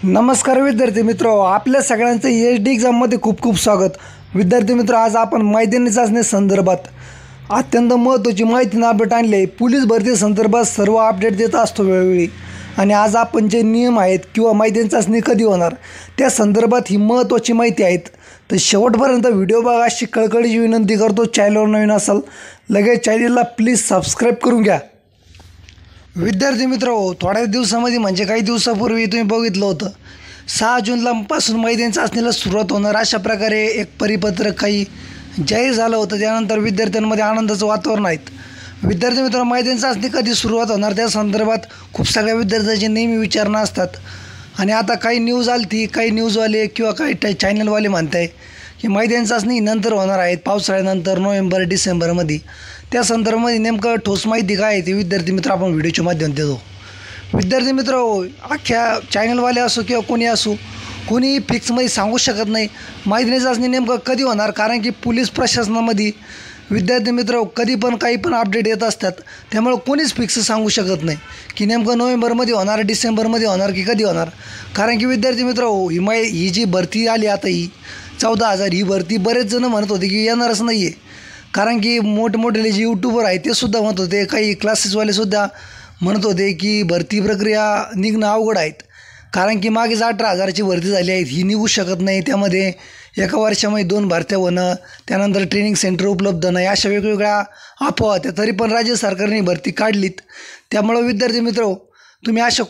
नमस्कार विद्यार्थी मित्र, आपल्या सगळ्यांचं एच डी एक्झाममध्ये खूप खूप स्वागत. विद्यार्थी मित्र, आज आपण मैदानी चाचणी संदर्भात अत्यंत महत्त्वाची माहिती अपडेट आणली आहे. पोलीस भरती संदर्भात सर्व अपडेट देत असतो वेळोवेळी. आणि आज आपण जे नियम आहेत किंवा मैदानी चाचणी कधी होणार त्या संदर्भात ही महत्त्वाची माहिती आहेत. तर शेवटपर्यंत व्हिडिओ बघा अशी कळकळीची विनंती करतो. चॅनलवर नवीन असाल लगेच चॅनलला प्लीज सबस्क्राईब करून घ्या. विद्यार्थी मित्र, थोड्या दिवसामध्ये म्हणजे काही दिवसापूर्वी तुम्ही बघितलं होतं 6 जूनपासून मैदानी चाचणीला सुरुवात होणार अशा प्रकारे एक परिपत्रक काही जाहीर झालं होतं. त्यानंतर विद्यार्थ्यांमध्ये आनंदाचं वातावरण आहेत. विद्यार्थी मित्र, मैदानी चाचणी कधी सुरुवात होणार त्या संदर्भात खूप सगळ्या विद्यार्थ्यांची नेहमी विचारणा असतात. आणि आता काही न्यूज आली ती काही न्यूजवाले किंवा काही चॅनलवाले म्हणत आहे की मैदानी चाचणी नंतर होणार आहेत, पावसाळ्यानंतर नोव्हेंबर डिसेंबरमध्ये. त्या संदर्भामध्ये नेमकं ठोस माहिती काय आहे ते विद्यार्थी मित्र आपण व्हिडिओच्या माध्यमातून देतो. विद्यार्थी मित्र, अख्ख्या चॅनलवाले असो किंवा कोणी असो, कोणी फिक्समध्ये सांगू शकत नाही मैदानी चाचणी नेमकं कधी होणार. कारण की पोलीस प्रशासनामध्ये विद्यार्थी मित्र कधी पण काही पण अपडेट येत असतात. त्यामुळे कोणीच फिक्स सांगू शकत नाही की नेमकं नोव्हेंबरमध्ये होणार, डिसेंबरमध्ये होणार की कधी होणार. कारण की विद्यार्थी मित्र, ही जी भरती आली आता ही 14,000 ही भरती बरेच जण म्हणत होते की येणारच नाही आहे. कारण की मोठमोठे जे यूट्यूबर आहेत ते सुद्धा म्हणत होते, काही क्लासेसवालेसुद्धा म्हणत होते की भरती प्रक्रिया निघणं अवघड आहेत. कारण की मागेच 18,000ची भरती झाली आहे, ही निघू शकत नाही. त्यामध्ये एका वर्षामध्ये 2 भरत्या होणं, त्यानंतर ट्रेनिंग सेंटर उपलब्ध नाही, अशा वेगवेगळ्या अफवा होत्या. तरी पण राज्य सरकारने भरती काढलीत. त्यामुळं विद्यार्थी मित्र, तुम्ही अशा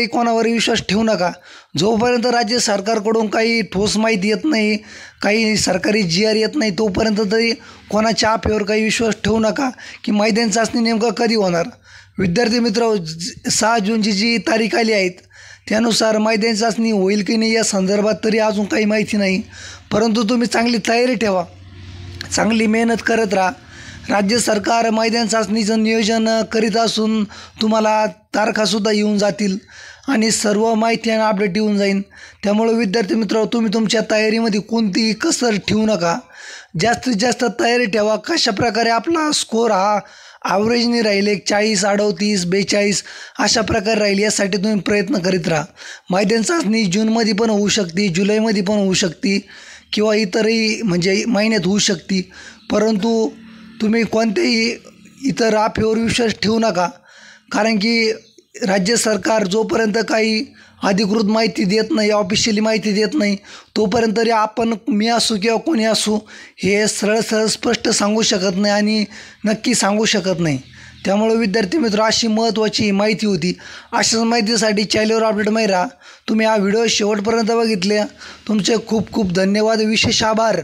कोणावर विश्वास ठेवू नका. जोपर्यंत राज्य सरकारकडून काही ठोस माहिती येत नाही, काही सरकारी GR येत नाही, तोपर्यंत तरी कोणाच्या अफवेवर काही विश्वास ठेवू नका की मैदानी चाचणी नेमकं कधी होणार. विद्यार्थी मित्र, 6 जूनची जी तारीख आली आहेत त्यानुसार मैदानी चाचणी होईल की नाही या संदर्भात तरी अजून काही माहिती नाही. परंतु तुम्ही चांगली तयारी ठेवा, चांगली मेहनत करत राहा. राज्य सरकार मैदानी चाचणीचं नियोजन करीत असून तुम्हाला तारखासुद्धा येऊन जातील आणि सर्व माहिती आणि अपडेट येऊन जाईल. त्यामुळे विद्यार्थी मित्र, तुम्ही तुमच्या तयारीमध्ये कोणतीही कसर ठेवू नका. जास्तीत जास्त तयारी ठेवा. कशाप्रकारे आपला स्कोअर हा ॲव्हरेजने राहील, एक 40, 38, 42 अशा प्रकारे राहील यासाठी तुम्ही प्रयत्न करीत राहा. मैदानी चाचणी जूनमध्ये पण होऊ शकते, जुलैमध्ये पण होऊ शकते किंवा इतरही म्हणजे महिन्यात होऊ शकते. परंतु तुम्ही कोणत्याही इतर अफवेवर विश्वास ठेवू नका. कारण की राज्य सरकार जोपर्यंत काही अधिकृत माहिती देत नाही, ऑफिशियली माहिती देत नाही, तोपर्यंत तरी आपण, मी असू किंवा कोणी असू, हे सरळ स्पष्ट सांगू शकत नाही आणि नक्की सांगू शकत नाही. त्यामुळे विद्यार्थी मित्र, अशी महत्त्वाची माहिती होती. अशाच माहितीसाठी चॅनलवर अपडेट माहिती राहा. तुम्ही हा व्हिडिओ शेवटपर्यंत बघितले, तुमचे खूप खूप धन्यवाद, विशेष आभार.